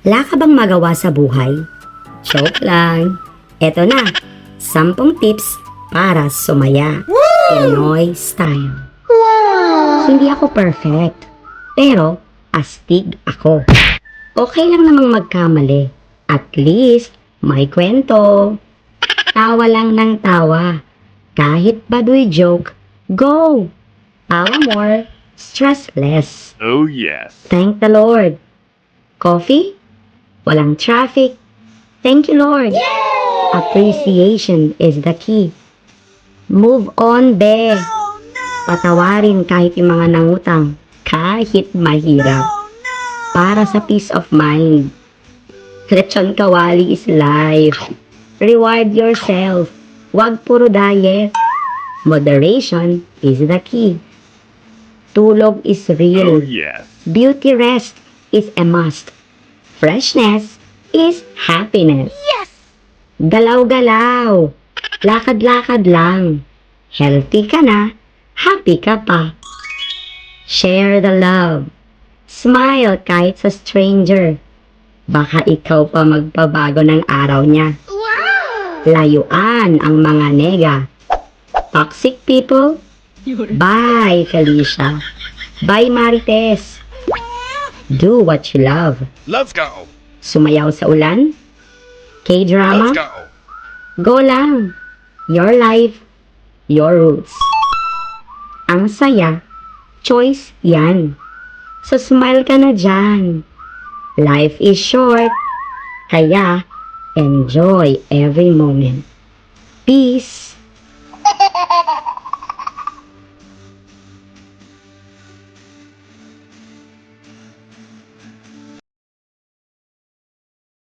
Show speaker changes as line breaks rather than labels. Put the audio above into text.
Wala ka bang magawa sa buhay? Joke lang. Eto na, 10 tips para sumaya. Pinoy style. Hindi ako perfect, pero astig ako. Okay lang namang magkamali. At least, may kwento. Tawa lang ng tawa. Kahit baduy joke, go! Tawa more, stress less.
Oh, yes.
Thank the Lord. Coffee? Walang traffic. Thank you, Lord. Appreciation is the key. Move on, be. Patawarin kahit yung mga nangutang, kahit mahirap. Para sa peace of mind. Lechon kawali is life. Reward yourself. Huwag puro diet. Moderation is the key. Tulog is
Oh,
real.
yes.
Beauty rest is a must. Freshness is happiness. Yes! Galaw-galaw. Lakad-lakad lang. Healthy ka na, happy ka pa. Share the love. Smile kahit sa stranger. Baka ikaw pa magpabago ng araw niya. Layuan ang mga nega. Toxic people? Bye, Felicia. Bye, Marites. Do what you love.
Let's go.
Sumayaw sa ulan? K-drama?
Let's go.
Go lang. Your life, your roots. Ang saya, choice yan. So smile ka na dyan. Life is short, kaya enjoy every moment. Peace.